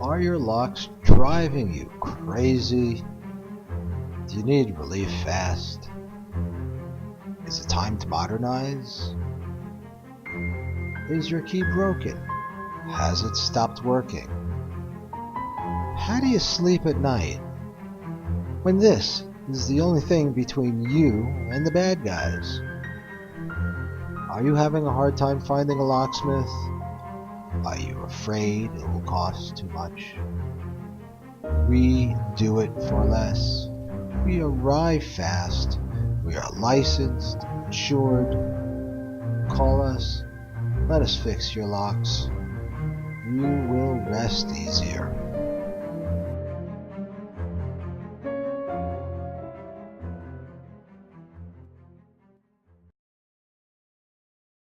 Are your locks driving you crazy? Do you need relief fast? Is it time to modernize? Is your key broken? Has it stopped working? How do you sleep at night when this is the only thing between you and the bad guys? Are you having a hard time finding a locksmith? Are you afraid it will cost too much? We do it for less. We arrive fast. We are licensed, insured. Call us. Let us fix your locks. You will rest easier.